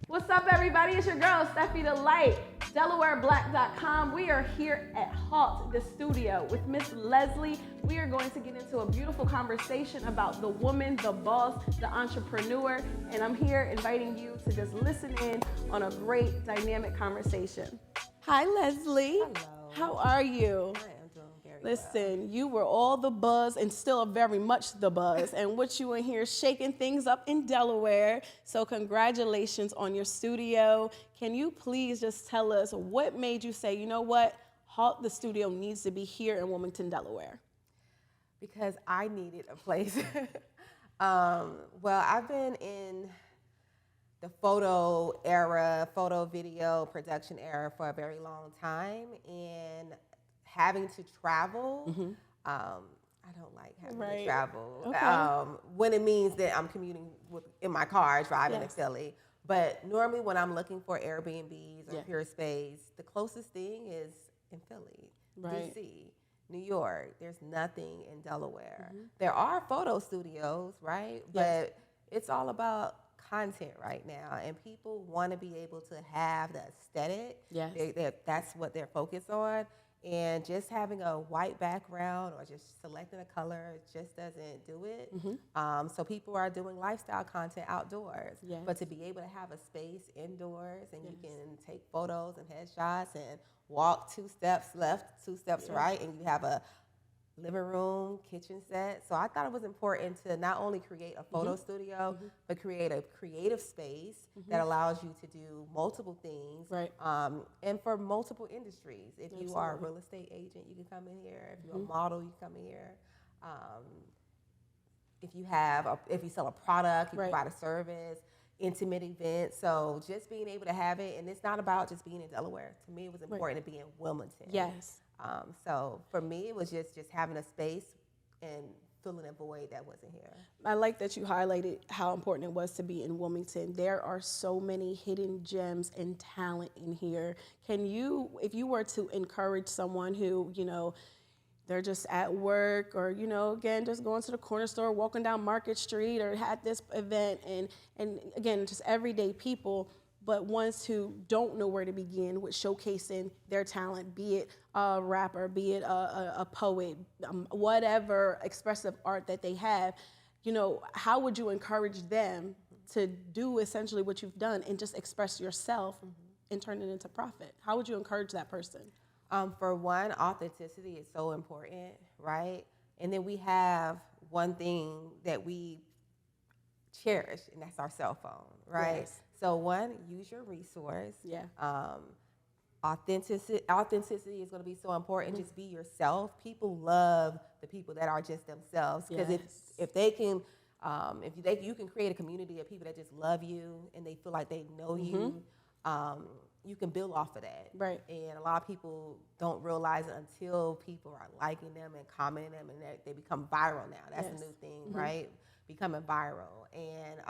What's up, everybody? It's your girl, Stepanie the Light, DelawareBlack.com. We are here at Haute the Studio with Miss Leslie. We are going to get into a beautiful conversation about the woman, the boss, the entrepreneur, and I'm here inviting you to just listen in on a great dynamic conversation. Hi, Leslie. Hello. How are you? I am doing very Listen, you were all the buzz and still very much the buzz. And what you in here shaking things up in Delaware. So congratulations on your studio. Can you please just tell us what made you say, you know what, Haute the Studio needs to be here in Wilmington, Delaware? because I needed a place. Well, I've been in the photo era, photo video production era for a very long time, and having to travel, I don't like having to travel. Okay. When it means that I'm commuting in my car, driving to Philly. But normally when I'm looking for Airbnbs or Pure Space, the closest thing is in Philly, DC, New York. There's nothing in Delaware. There are photo studios, right? But it's all about content right now, and people want to be able to have the aesthetic. That's what they're focused on. And just having a white background or just selecting a color just doesn't do it. So people are doing lifestyle content outdoors. But to be able to have a space indoors and you can take photos and headshots and walk 2 steps left, 2 steps right, and you have a living room, kitchen set. So I thought it was important to not only create a photo studio, but create a creative space that allows you to do multiple things, and for multiple industries. If you are a real estate agent, you can come in here. If you're a model, you come in here. If you sell a product, you provide a service, intimate events. So just being able to have it, and it's not about just being in Delaware. To me, it was important to be in Wilmington. So for me, it was just having a space and filling a void that wasn't here. I like that you highlighted how important it was to be in Wilmington. There are so many hidden gems and talent in here. Can you, if you were to encourage someone who, you know, they're just at work or, you know, again, just going to the corner store, walking down Market Street or at this event and again, just everyday people, but ones who don't know where to begin with showcasing their talent, be it a rapper, be it a poet, whatever expressive art that they have, you know, how would you encourage them to do essentially what you've done and just express yourself and turn it into profit? How would you encourage that person? For one, authenticity is so important, right? And then we have one thing that we cherish, and that's our cell phone, right? So one, use your resource. Authenticity is going to be so important. Just be yourself. People love the people that are just themselves, because if they can, you can create a community of people that just love you and they feel like they know you. You can build off of that. And a lot of people don't realize it until people are liking them and commenting them, and they become viral now. That's the new thing, right? Becoming viral. And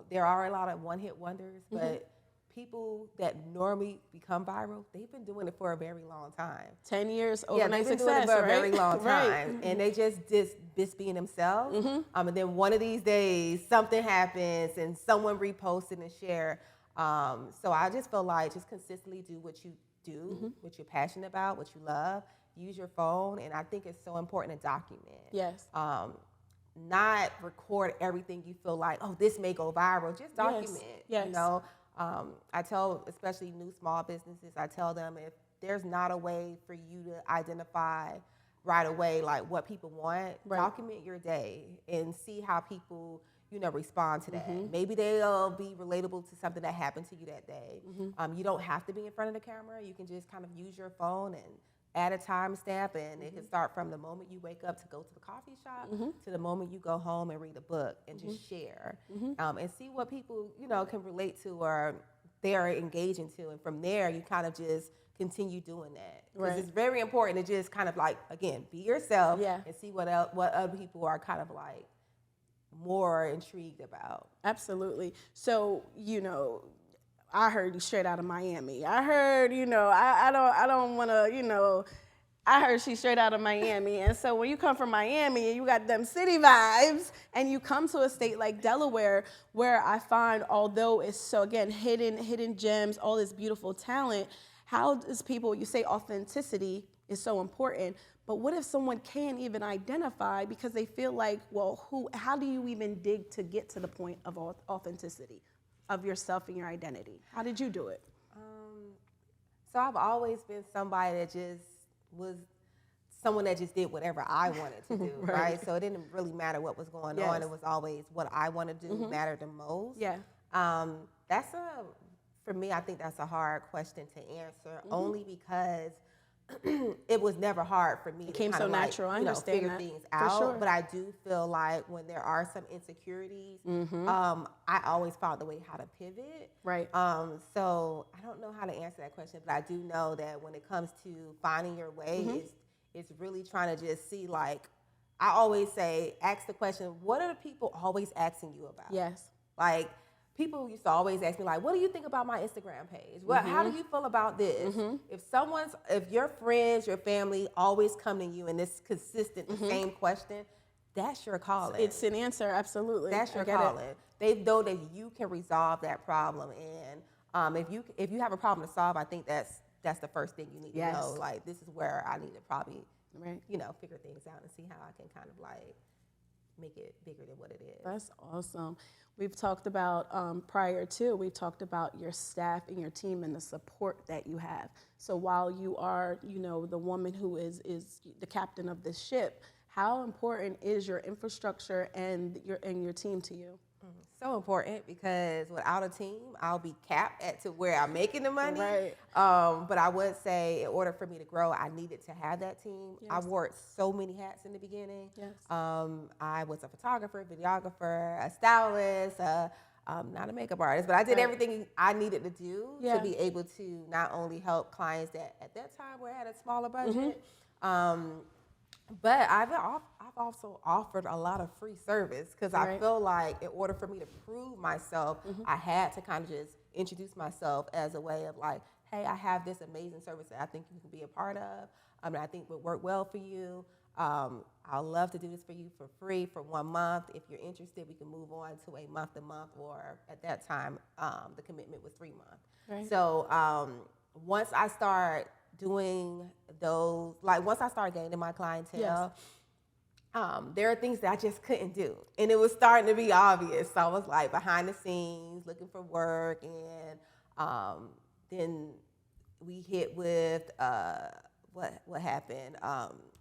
there are a lot of one-hit wonders, but people that normally become viral, they've been doing it for a very long time. 10 years overnight they've been success, doing it for a very long time. And they just being themselves. And then one of these days, something happens and someone reposts it and share. So I just feel like just consistently do what you do, what you're passionate about, what you love. Use your phone, and I think it's so important to document. Not record everything you feel like, oh, this may go viral. Just document. You know, I tell, especially new small businesses, I tell them, if there's not a way for you to identify right away like what people want, document your day and see how people, you know, respond to that. Maybe they'll be relatable to something that happened to you that day. You don't have to be in front of the camera. You can just kind of use your phone and add a timestamp, and it can start from the moment you wake up to go to the coffee shop to the moment you go home and read a book and just share and see what people, you know, can relate to or they are engaging to. And from there, you kind of just continue doing that. Because it's very important to just kind of like, again, be yourself and see what other people are kind of like more intrigued about. Absolutely. So, you know, I heard you straight out of Miami. I heard, you know, I don't want to, you know, I heard she's straight out of Miami. And so when you come from Miami and you got them city vibes and you come to a state like Delaware, where I find, although it's so, again, hidden gems, all this beautiful talent, how does people, you say authenticity is so important, but what if someone can't even identify because they feel like, well, how do you even dig to get to the point of authenticity of yourself and your identity? How did you do it? So I've always been somebody that just was someone that just did whatever I wanted to do, right? So it didn't really matter what was going on. It was always what I want to do mattered the most. Yeah. For me, I think that's a hard question to answer, only because it was never hard for me to came so natural. I understand figure that. things For out. sure. But I do feel like when there are some insecurities, I always found a way how to pivot. Right. So I don't know how to answer that question, but I do know that when it comes to finding your way, it's really trying to just see, like, I always say, ask the question, what are the people always asking you about? Yes. Like, people used to always ask me, like, what do you think about my Instagram page? Well, how do you feel about this? If your friends, your family always come to you and it's consistent, the same question, that's your calling. It's an answer, absolutely. That's your calling. They know that you can resolve that problem. And if you have a problem to solve, I think that's the first thing you need to know. Like, this is where I need to probably, figure things out and see how I can kind of like make it bigger than what it is. That's awesome. We've talked about we've talked about your staff and your team and the support that you have. So while you are, the woman who is the captain of this ship, how important is your infrastructure and your team to you? So important, because without a team, I'll be capped to where I'm making the money. Right. But I would say, in order for me to grow, I needed to have that team. Yes. I wore so many hats in the beginning. Yes. I was a photographer, videographer, a stylist, not a makeup artist, but I did everything I needed to do to be able to not only help clients that at that time were at a smaller budget, but I've also offered a lot of free service, because I feel like in order for me to prove myself, I had to kind of just introduce myself as a way of like, hey, I have this amazing service that I think you can be a part of. And I think would work well for you. I'll love to do this for you for free for 1 month. If you're interested, we can move on to a month-to-month, or at that time, the commitment was 3 months. Right. So once I start doing those, like once I started gaining my clientele, there are things that I just couldn't do. And it was starting to be obvious. So I was like behind the scenes looking for work. And then we hit with what happened,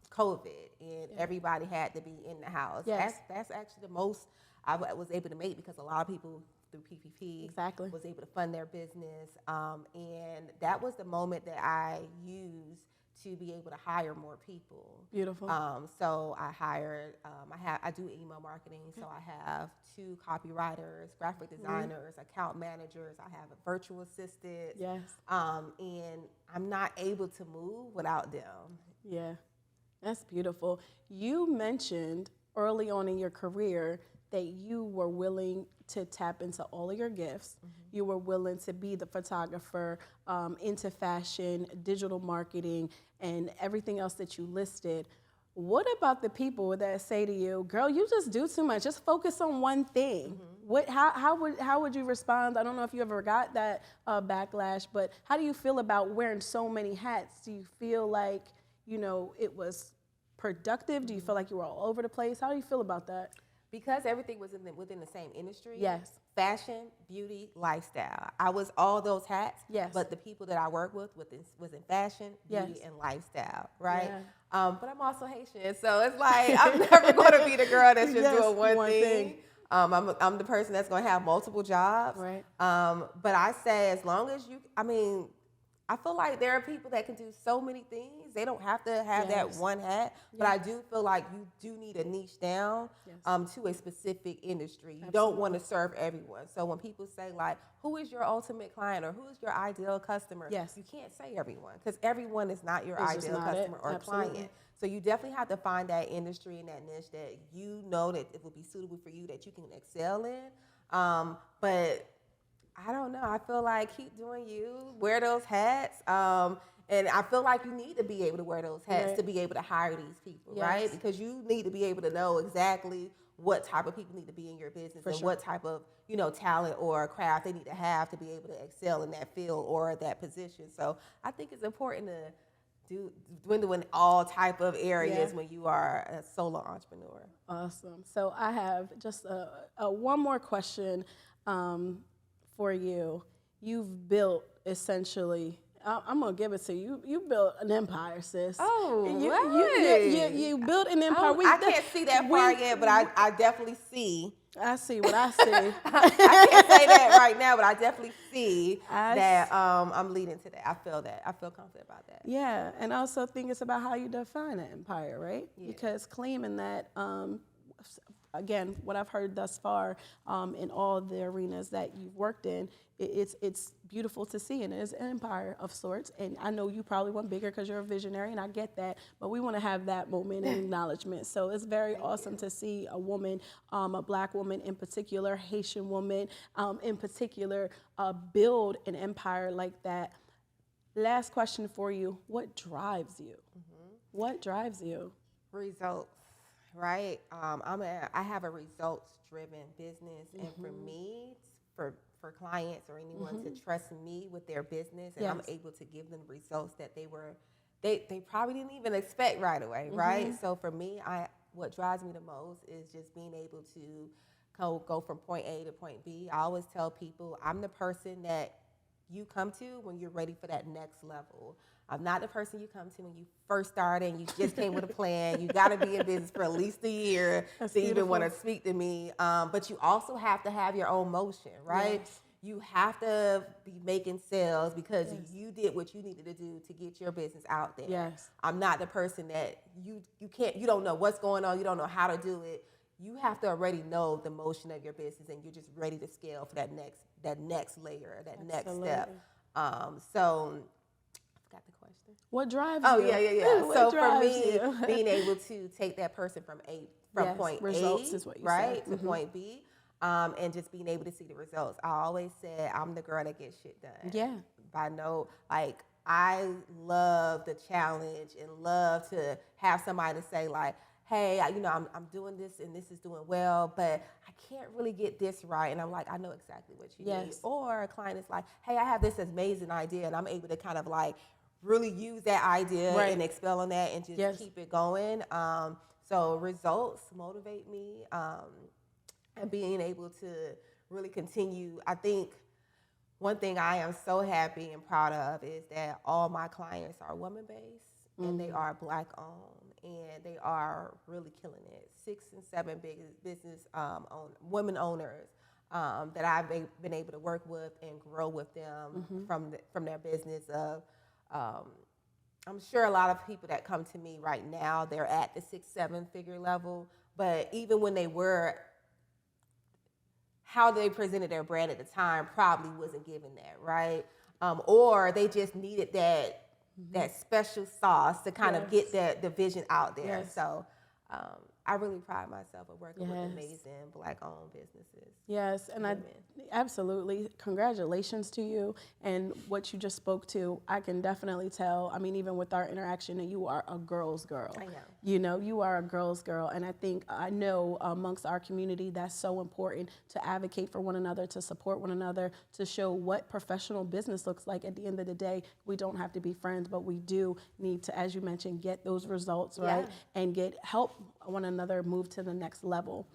COVID, and everybody had to be in the house. Yes. That's actually the most I was able to make, because a lot of people through PPP was able to fund their business. And that was the moment that I used to be able to hire more people. Beautiful. So I hired, I do email marketing, so I have 2 copywriters, graphic designers, account managers. I have a virtual assistant. Yes. And I'm not able to move without them. Yeah, that's beautiful. You mentioned early on in your career that you were willing to tap into all of your gifts. You were willing to be the photographer, into fashion, digital marketing, and everything else that you listed. What about the people that say to you, girl, you just do too much, just focus on one thing? How would you respond? I don't know if you ever got that backlash, but how do you feel about wearing so many hats? Do you feel like, it was productive? Do you feel like you were all over the place? How do you feel about that? Because everything was within the same industry. Yes. Fashion, beauty, lifestyle. I was all those hats. Yes. But the people that I work with was in fashion, beauty, and lifestyle, right? Yeah. But I'm also Haitian, so it's like I'm never going to be the girl that's just doing one thing. I'm the person that's going to have multiple jobs. Right. But I say, as long as I feel like there are people that can do so many things. They don't have to have that one hat. But I do feel like you do need a niche down to a specific industry. You don't want to serve everyone. So when people say, like, who is your ultimate client or who is your ideal customer, you can't say everyone, because everyone is not your ideal customer or client. So you definitely have to find that industry and that niche that you know that it will be suitable for you, that you can excel in. But I don't know. I feel like keep doing you, wear those hats. And I feel like you need to be able to wear those hats Right. to be able to hire these people, Yes. right? Because you need to be able to know exactly what type of people need to be in your business For and sure. what type of, talent or craft they need to have to be able to excel in that field or that position. So I think it's important to dwindle in all type of areas Yeah. when you are a solo entrepreneur. Awesome. So I have just one more question for you. You've built essentially. I'm gonna give it to you. You built an empire, sis. Oh, you built an empire. I can't see that far yet, but I definitely see. I see what I see. I can't say that right now, but I definitely see I that I'm leading to that. I feel that. I feel confident about that. Yeah, and I also think it's about how you define an empire, right? Yeah. Because claiming that, again, what I've heard thus far in all the arenas that you've worked in, it's beautiful to see, and it is an empire of sorts. And I know you probably want bigger because you're a visionary, and I get that. But we want to have that moment and acknowledgement. So it's very awesome to see a woman, a Black woman in particular, Haitian woman in particular, build an empire like that. Last question for you. What drives you? What drives you? Results, right? I have a results-driven business, and for me, for clients or anyone to trust me with their business, and I'm able to give them results that they probably didn't even expect right away, right? So for me, what drives me the most is just being able to go from point A to point B. I always tell people I'm the person that you come to when you're ready for that next level. I'm not the person you come to when you first started and you just came with a plan. You got to be in business for at least a year to even want to speak to me. But you also have to have your own motion, right? Yes. You have to be making sales because you did what you needed to do to get your business out there. Yes. I'm not the person that you don't know what's going on. You don't know how to do it. You have to already know the motion of your business, and you're just ready to scale for that next layer, that next step. So I forgot the question. What drives you? Oh, you? yeah. What So for drives me, you? being able to take that person from point results A, is what you right, said. to point B, and just being able to see the results. I always said I'm the girl that gets shit done. Yeah. I love the challenge and love to have somebody to say like, hey, I'm doing this and this is doing well, but I can't really get this right. And I'm like, I know exactly what you need. Or a client is like, hey, I have this amazing idea, and I'm able to kind of like really use that idea and expel on that and just keep it going. So results motivate me, and being able to really continue. I think one thing I am so happy and proud of is that all my clients are woman-based and they are Black-owned, and they are really killing it. 6 and 7 big business women owners that I've been able to work with and grow with them from their business of. I'm sure a lot of people that come to me right now, they're at the 6-7 figure level, but even when they were, how they presented their brand at the time probably wasn't given that, right? Or they just needed that special sauce to kind of get the vision out there. So I really pride myself in working with amazing Black-owned businesses. Yes, and absolutely. Congratulations to you and what you just spoke to. I can definitely tell. I mean, even with our interaction, that you are a girl's girl. I know. You are a girl's girl, and I know amongst our community that's so important to advocate for one another, to support one another, to show what professional business looks like. At the end of the day, we don't have to be friends, but we do need to, as you mentioned, get those results right and help one another move to the next level.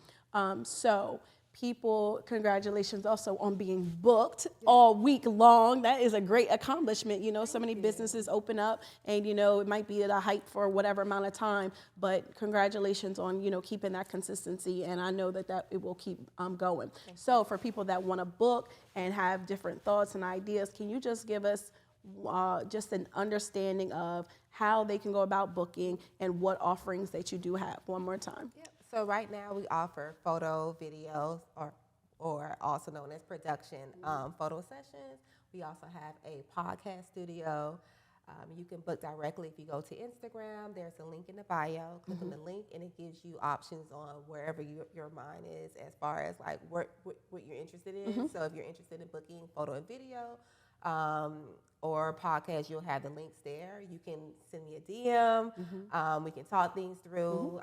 So people, congratulations also on being booked all week long. That is a great accomplishment. So many businesses open up and, it might be at a height for whatever amount of time, but congratulations on, keeping that consistency. And I know that it will keep going. So for people that want to book and have different thoughts and ideas, can you just give us just an understanding of how they can go about booking and what offerings that you do have one more time? Yep. So right now we offer photo, videos, or also known as production photo sessions. We also have a podcast studio. You can book directly if you go to Instagram. There's a link in the bio. Click on the link, and it gives you options on wherever your mind is as far as like what you're interested in. So if you're interested in booking photo and video, or podcast, you'll have the links there. You can send me a DM. We can talk things through.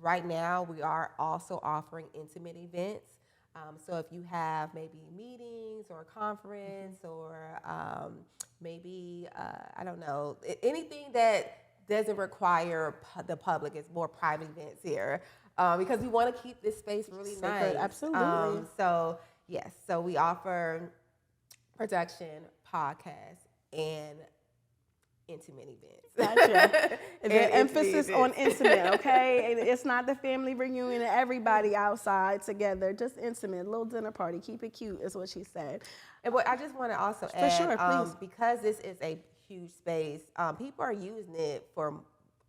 Right now, we are also offering intimate events. So if you have maybe meetings or a conference or maybe, I don't know, anything that doesn't require the public, it's more private events here because we want to keep this space really nice. Absolutely. So, yes, so we offer production, podcast, and intimate events. Gotcha. And emphasis on intimate, okay? And it's not the family reunion and everybody outside together, just intimate, little dinner party. Keep it cute is what she said. And what I just want to also add, sure, please. because this is a huge space, people are using it for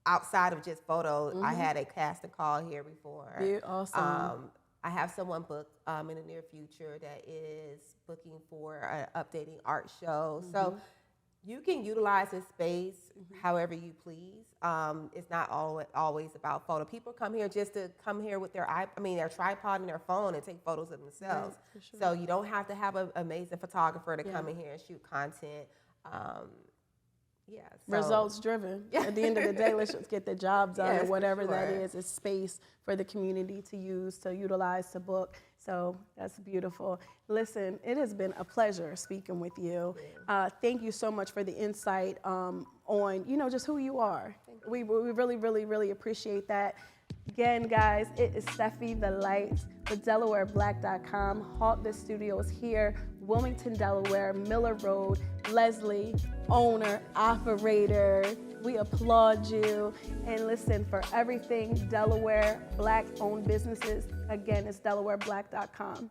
outside of just photos. I had a casting call here before. You're awesome. I have someone booked in the near future that is booking for an updating art show. So you can utilize this space however you please. It's not always about photo. People come here just to come here with their their tripod and their phone and take photos of themselves. Right, for sure. So you don't have to have an amazing photographer to come in here and shoot content. Results driven. At the end of the day, let's just get the job done, Yes, or whatever for that sure. is. It's space for the community to use, to utilize, to book. So that's beautiful. Listen, it has been a pleasure speaking with you. Thank you so much for the insight on, just who you are. We really, really, really appreciate that. Again, guys, it is Steffi the Light with DelawareBlack.com. Haute the Studio is here, Wilmington, Delaware, Miller Road. Leslie, owner, operator, we applaud you. And listen, for everything Delaware Black-owned businesses, again, it's DelawareBlack.com.